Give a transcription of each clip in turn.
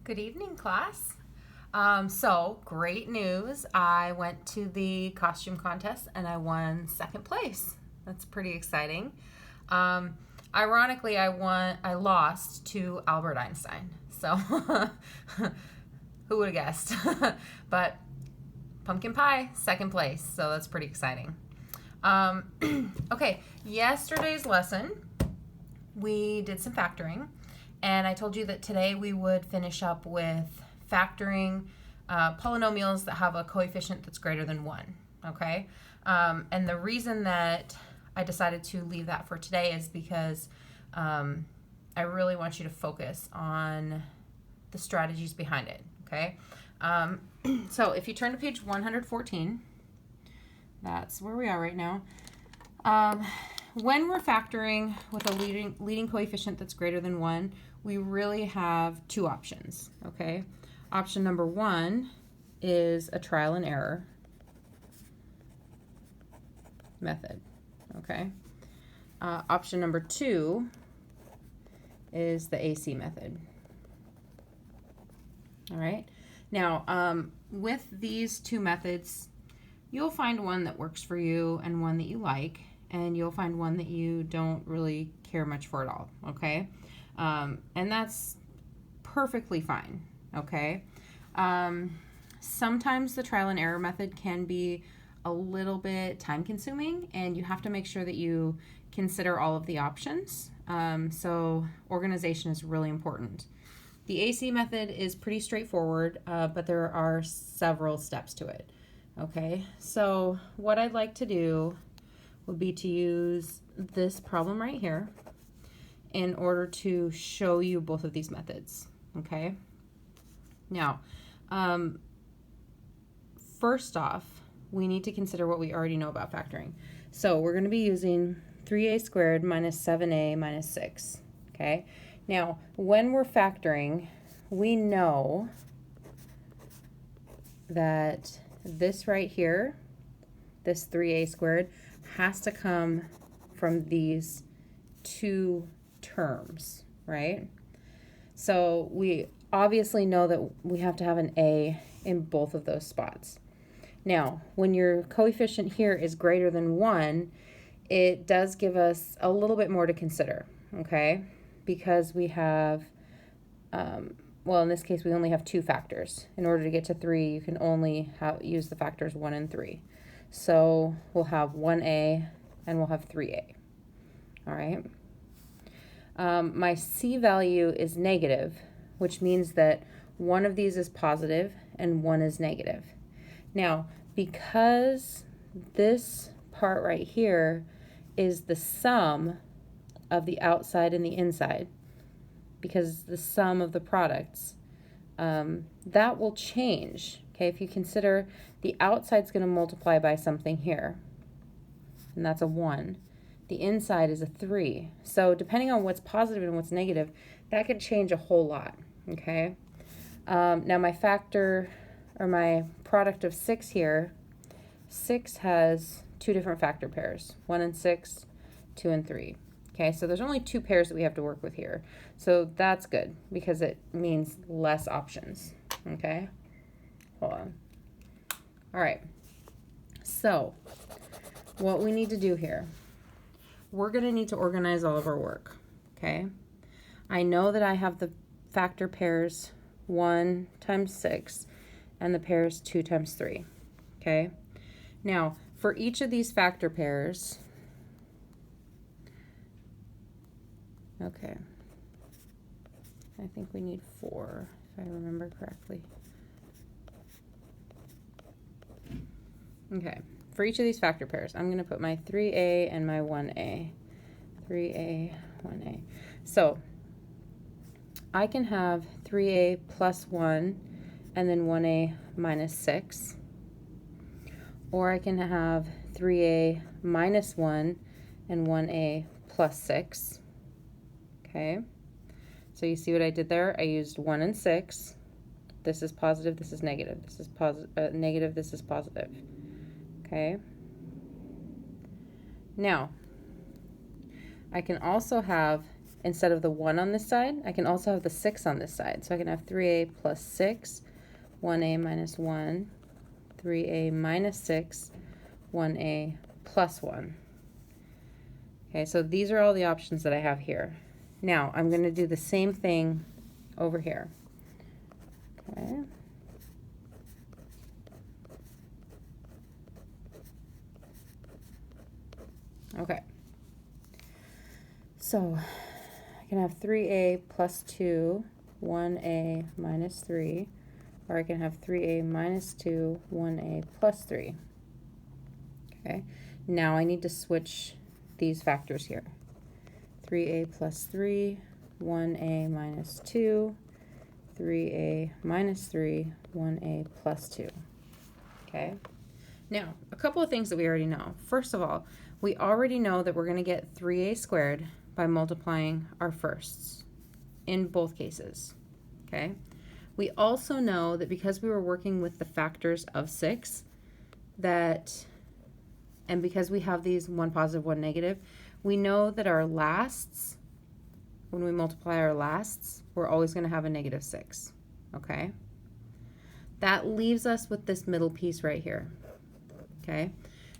Good evening, class. So, great news. I went to the costume contest and I won second place. That's pretty exciting. Um, Ironically, I lost to Albert Einstein. So, who would have guessed? But pumpkin pie, second place. So, that's pretty exciting. Okay, yesterday's lesson, we did some factoring. And I told you that today we would finish up with factoring polynomials that have a coefficient that's greater than 1, okay? And the reason that I decided to leave that for today is because I really want you to focus on the strategies behind it, okay? So if you turn to page 114, that's where we are right now. When we're factoring with a leading coefficient that's greater than 1, we really have two options, okay? Option number 1 is a trial and error method, okay? Option number 2 is the AC method. All right. Now, with these two methods, you'll find one that works for you and one that you like, and you'll find one that you don't really care much for at all, okay? And that's perfectly fine, okay? Sometimes the trial and error method can be a little bit time consuming, and you have to make sure that you consider all of the options. So organization is really important. The AC method is pretty straightforward, but there are several steps to it. Okay, so what I'd like to do would be to use this problem right here in order to show you both of these methods. Okay, now, first off, we need to consider what we already know about factoring. So we're going to be using 3a squared minus 7a minus 6. Okay, now when we're factoring, we know that this right here, this 3a squared, has to come from these two terms, right? So we obviously know that we have to have an a in both of those spots. Now, when your coefficient here is greater than 1, it does give us a little bit more to consider, okay? Because we have, well, in this case, we only have two factors. In order to get to 3, you can only use the factors 1 and 3. So we'll have 1a and we'll have 3a, all right? My c value is negative, which means that one of these is positive and one is negative. Now, because this part right here is the sum of the outside and the inside, because the sum of the products, that will change. Okay, if you consider the outside's going to multiply by something here, and that's a 1. The inside is a 3. So depending on what's positive and what's negative, that could change a whole lot. Okay. Now my factor, or my product of 6 here, 6 has two different factor pairs, 1 and 6, 2 and 3. Okay, so there's only two pairs that we have to work with here. So that's good because it means less options. Okay, hold on. All right, so what we need to do here, we're going to need to organize all of our work. Okay, I know that I have the factor pairs 1 times 6 and the pairs 2 times 3. Okay, now for each of these factor pairs, okay, I think we need 4 if I remember correctly. Okay, for each of these factor pairs, I'm going to put my 3a and my 1a. 3a, 1a. So I can have 3a plus 1 and then 1a minus 6. Or I can have 3a minus 1 and 1a plus 6. Okay, so you see what I did there? I used 1 and 6. This is positive, this is negative. This is negative, this is positive. Okay, now I can also have instead of the 1 on this side, I can also have the 6 on this side. So I can have 3a plus 6, 1a minus 1, 3a minus 6, 1a plus 1. Okay, so these are all the options that I have here. Now, I'm going to do the same thing over here. Okay. Okay. So I can have 3a plus 2, 1a minus 3, or I can have 3a minus 2, 1a plus 3. Okay. Now I need to switch these factors here. 3a plus 3, 1a minus 2, 3a minus 3, 1a plus 2. Okay. Now, a couple of things that we already know. First of all, we already know that we're going to get 3a squared by multiplying our firsts in both cases. Okay. We also know that because we were working with the factors of 6, and because we have these 1 positive, 1 negative, we know that our lasts, when we multiply our lasts, we're always going to have a negative 6. Okay. That leaves us with this middle piece right here. Okay.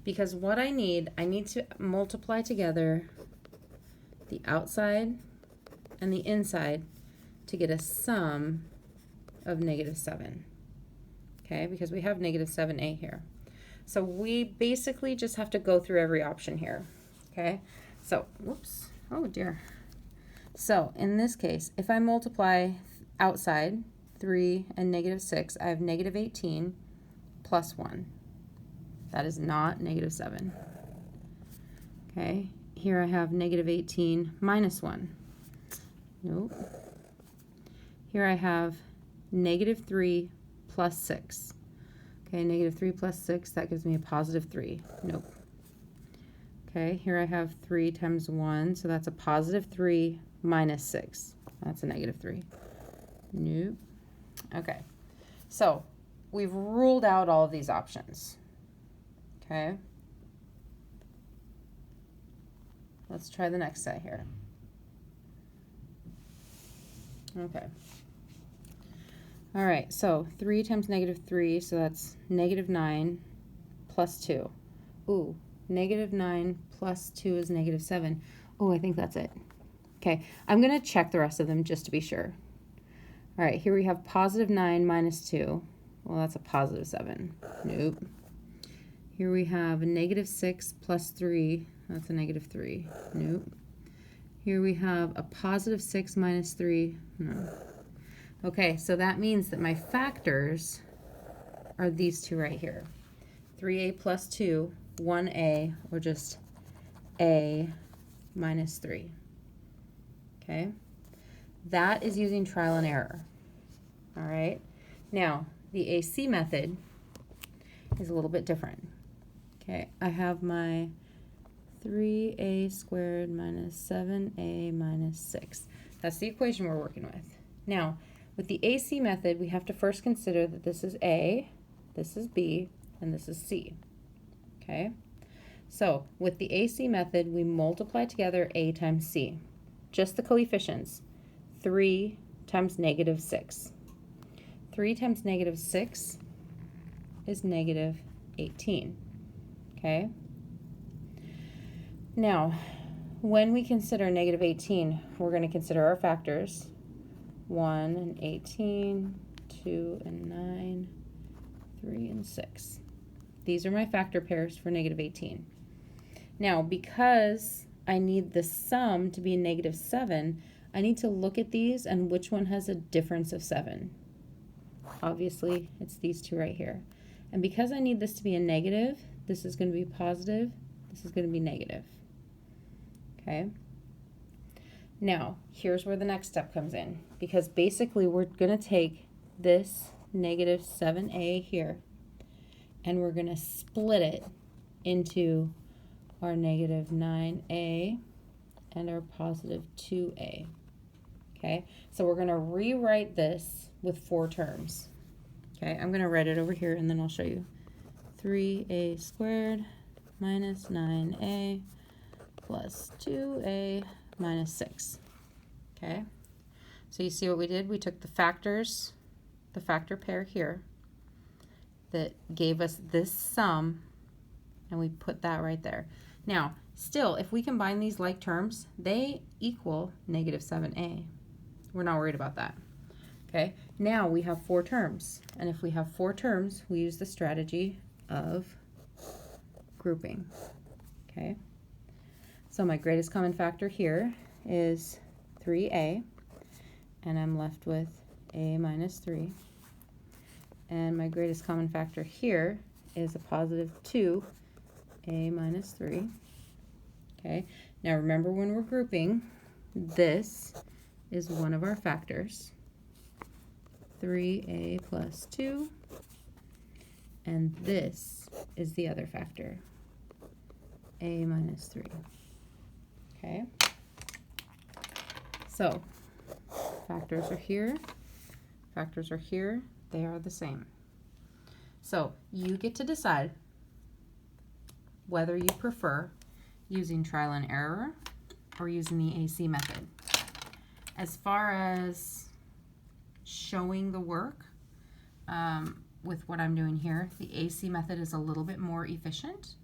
Because what I need to multiply together the outside and the inside to get a sum of negative 7. Okay, because we have negative 7a here. So we basically just have to go through every option here. Okay, so, whoops, oh dear. So in this case, if I multiply outside 3 and negative 6, I have negative 18 plus 1. That is not negative 7. Okay, here I have negative 18 minus 1. Nope. Here I have negative 3 plus 6. Okay, negative 3 plus 6, that gives me a positive 3. Nope. Okay, here I have 3 times 1, so that's a positive 3 minus 6. That's a negative 3. Nope. Okay, so we've ruled out all of these options. Okay. Let's try the next set here. Okay. All right, so 3 times negative 3, so that's negative 9 plus 2. Ooh, negative 9 plus 2 is negative 7. Oh, I think that's it. Okay, I'm going to check the rest of them just to be sure. All right, here we have positive 9 minus 2. Well, that's a positive 7. Nope. Here we have a negative 6 plus 3. That's a negative 3. Nope. Here we have a positive 6 minus 3. No. Okay, so that means that my factors are these two right here. 3a plus 2, 1a, or just a minus 3. Okay? That is using trial and error. All right? Now, the AC method is a little bit different. Okay, I have my 3a squared minus 7a minus 6. That's the equation we're working with. Now, with the AC method, we have to first consider that this is A, this is B, and this is C. Okay? So, with the AC method, we multiply together A times C. Just the coefficients. 3 times negative 6. 3 times negative 6 is negative 18. Okay? Now, when we consider negative 18, we're going to consider our factors. 1 and 18, 2 and 9, 3 and 6. These are my factor pairs for negative 18. Now, because I need the sum to be negative 7, I need to look at these and which one has a difference of 7. Obviously, it's these two right here. And because I need this to be a negative, this is going to be positive, this is going to be negative. Okay? Now, here's where the next step comes in, because basically we're going to take this negative 7a here, and we're going to split it into our negative 9a and our positive 2a. Okay, so we're going to rewrite this with 4 terms. Okay, I'm going to write it over here, and then I'll show you. 3a squared minus 9a plus 2a minus 6. Okay, so you see what we did? We took the factors, the factor pair here that gave us this sum, and we put that right there. Now, still, if we combine these like terms, they equal negative 7a. We're not worried about that. Okay, now we have 4 terms, and if we have 4 terms, we use the strategy of grouping. Okay, so my greatest common factor here is 3a, and I'm left with a minus 3. And my greatest common factor here is a positive 2a minus 3. Okay, now remember when we're grouping, this is one of our factors, 3a plus 2, and this is the other factor, a minus 3. Okay, so factors are here, they are the same. So you get to decide whether you prefer using trial and error or using the AC method. As far as showing the work with what I'm doing here, the AC method is a little bit more efficient,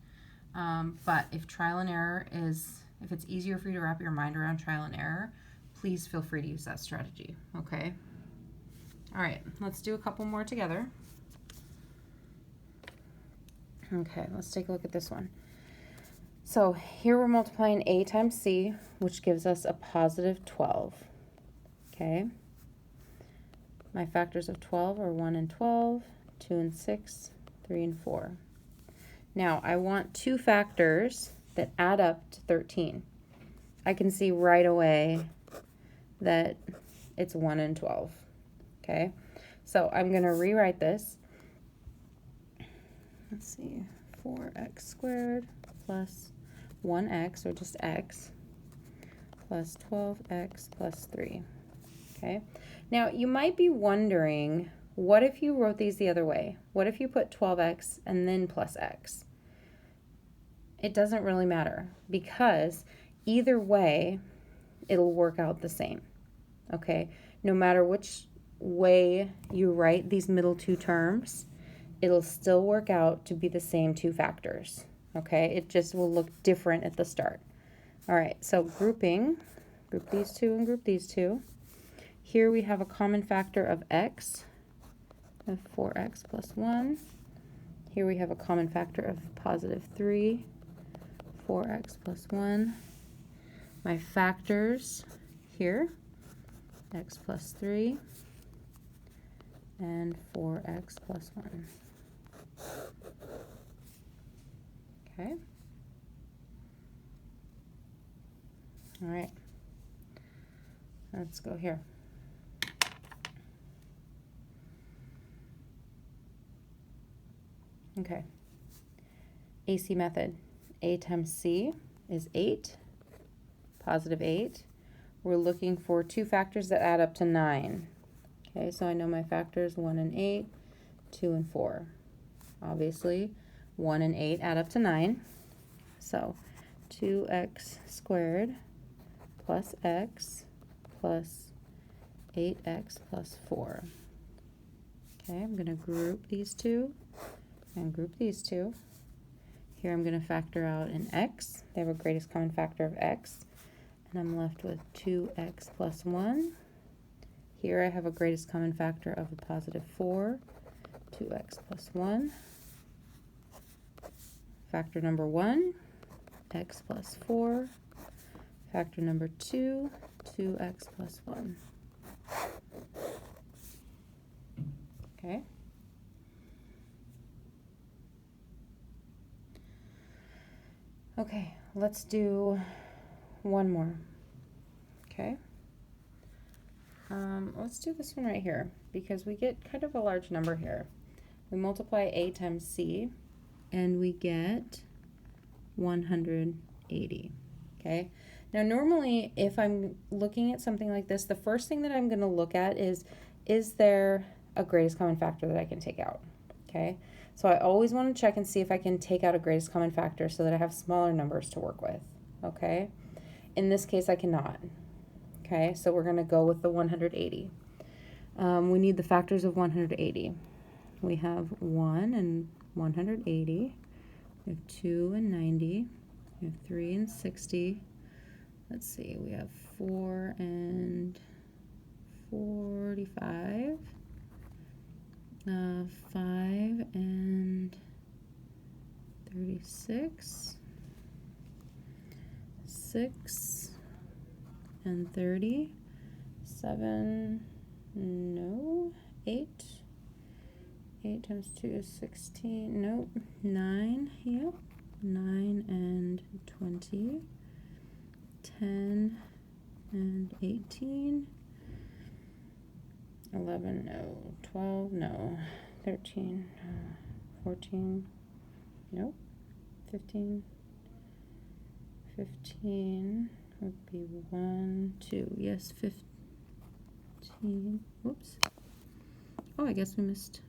but if trial and error if it's easier for you to wrap your mind around trial and error, please feel free to use that strategy, okay? All right, let's do a couple more together. Okay, let's take a look at this one. So here we're multiplying a times c, which gives us a positive 12. Okay. My factors of 12 are 1 and 12, 2 and 6, 3 and 4. Now I want 2 factors that add up to 13. I can see right away that it's 1 and 12. Okay, so I'm going to rewrite this. Let's see, 4x squared plus 1x, or just x, plus 12x plus 3. Okay, now you might be wondering, what if you wrote these the other way? What if you put 12x and then plus x? It doesn't really matter, because either way it'll work out the same. Okay, no matter which way you write these middle 2 terms, it'll still work out to be the same 2 factors. Okay, it just will look different at the start. All right, so grouping, group these 2 and group these 2. Here we have a common factor of x, of 4x plus 1. Here we have a common factor of positive 3, 4x plus 1. My factors here, x plus 3 and 4x plus 1. Okay. All right. Let's go here. Okay. AC method. A times C is 8, positive 8. We're looking for 2 factors that add up to 9. Okay, so I know my factors 1 and 8, 2 and 4. Obviously, 1 and 8 add up to 9. So 2x squared plus x plus 8x plus 4. Okay, I'm going to group these 2 and group these 2. Here I'm going to factor out an x. They have a greatest common factor of x. And I'm left with 2x plus 1. Here I have a greatest common factor of a positive 4, 2x plus 1. Factor number 1, x plus 4. Factor number 2, 2x plus 1. Okay. Okay, let's do one more. Okay. Let's do this one right here, because we get kind of a large number here. We multiply a times c, and we get 180. Okay. Now normally if I'm looking at something like this, the first thing that I'm going to look at is there a greatest common factor that I can take out? Okay. So I always want to check and see if I can take out a greatest common factor so that I have smaller numbers to work with. Okay. In this case I cannot. Okay, so we're going to go with the 180. We need the factors of 180. We have 1 and 180. We have 2 and 90. We have 3 and 60. Let's see, we have 4 and 45. 5 and 36. 6 and 30. 7, no, 8. 8 times 2 is 16, nope. 9, yep. 9 and 20. 10 and 18. 11, no. 12, no. 13, no. 14, nope. 15. 15 would be 1, 2. Yes, 15. Whoops. Oh, I guess we missed.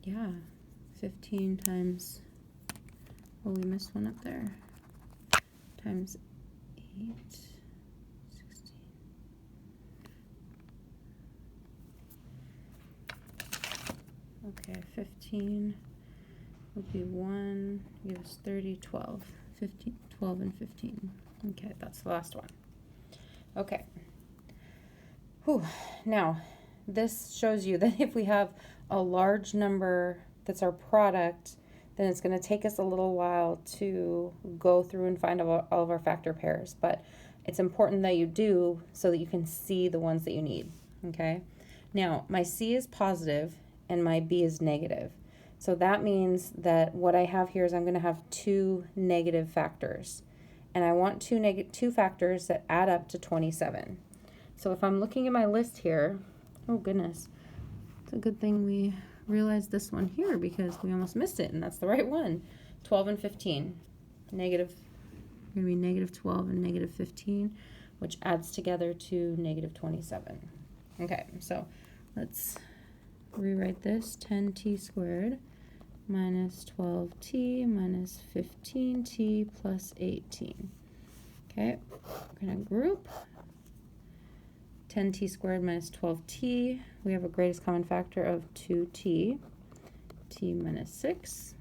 Yeah, 15 times, oh, we missed one up there, times 8, 16. Okay, 15 would be 1, gives 30, 12, 15, 12 and 15. Okay, that's the last one. Okay. Whew. Now, this shows you that if we have a large number that's our product, then it's going to take us a little while to go through and find all of our factor pairs. But it's important that you do so that you can see the ones that you need. Okay? Now, my C is positive and my B is negative. So that means that what I have here is I'm going to have 2 negative factors. And I want two factors that add up to 27. So if I'm looking at my list here, oh goodness, it's a good thing we realized this one here because we almost missed it, and that's the right one. 12 and 15. Negative, going to be negative 12 and negative 15, which adds together to negative 27. Okay, so let's rewrite this. 10t squared minus 12t minus 15t plus 18. Okay, we're going to group. 10t squared minus 12t. We have a greatest common factor of 2t. T minus 6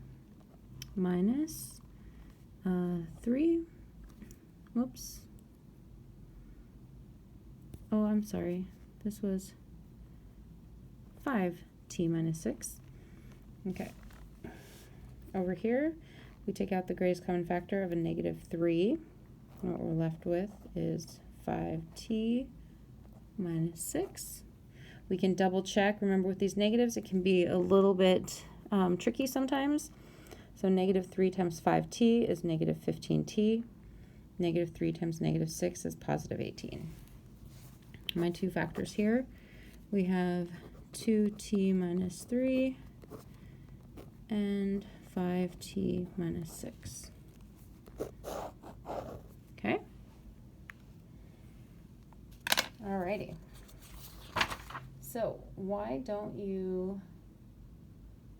minus 3. Whoops. Oh, I'm sorry. This was 5t minus 6. Okay. Over here, we take out the greatest common factor of a negative 3. And what we're left with is 5t minus 6. We can double check. Remember, with these negatives, it can be a little bit tricky sometimes. So negative 3 times 5t is negative 15t. Negative 3 times negative 6 is positive 18. My two factors here, we have 2t minus 3 and 5t minus 6. Okay? Alrighty. So why don't you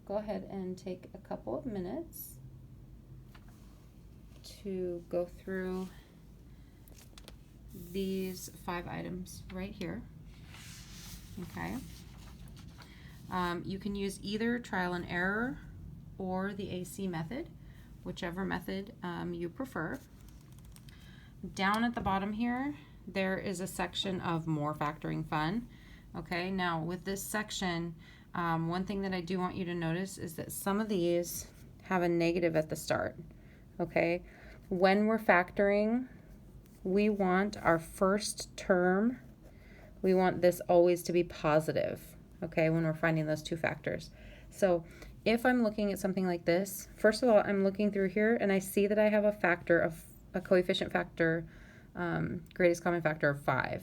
go ahead and take a couple of minutes to go through these 5 items right here. Okay. You can use either trial and error or the AC method, whichever method you prefer. Down at the bottom here, there is a section of more factoring fun. Okay, now with this section, one thing that I do want you to notice is that some of these have a negative at the start. Okay, when we're factoring, we want our first term, we want this always to be positive, okay, when we're finding those two factors. So if I'm looking at something like this, first of all, I'm looking through here and I see that I have a factor of a coefficient factor, greatest common factor of 5.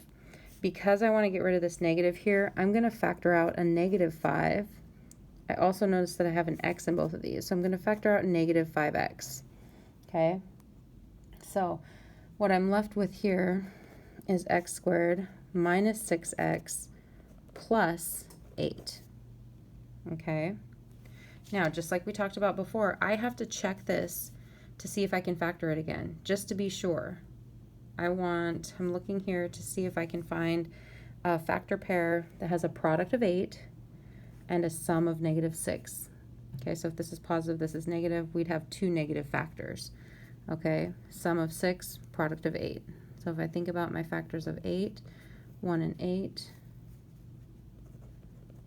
Because I want to get rid of this negative here, I'm going to factor out a negative 5. I also notice that I have an x in both of these, so I'm going to factor out negative 5x. Okay, so what I'm left with here is x squared minus 6x plus 8. Okay, now just like we talked about before, I have to check this to see if I can factor it again, just to be sure. I'm looking here to see if I can find a factor pair that has a product of 8 and a sum of -6. Okay, so if this is positive, this is negative, we'd have 2 negative factors. Okay, sum of 6, product of 8. So if I think about my factors of 8, 1 and 8,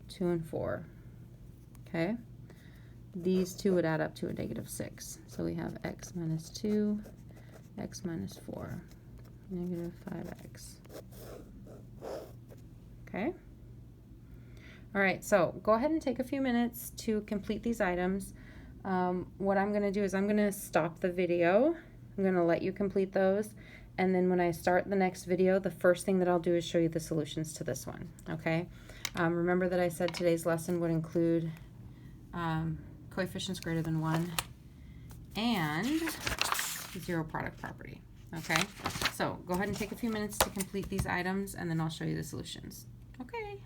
2 and 4. Okay, these two would add up to a -6. So we have x minus 2, x minus 4, -5x. Okay. All right, so go ahead and take a few minutes to complete these items. What I'm going to do is I'm going to stop the video. I'm going to let you complete those. And then when I start the next video, the first thing that I'll do is show you the solutions to this one. Okay. Remember that I said today's lesson would include coefficients greater than 1 and zero product property. Okay. So go ahead and take a few minutes to complete these items, and then I'll show you the solutions. Okay.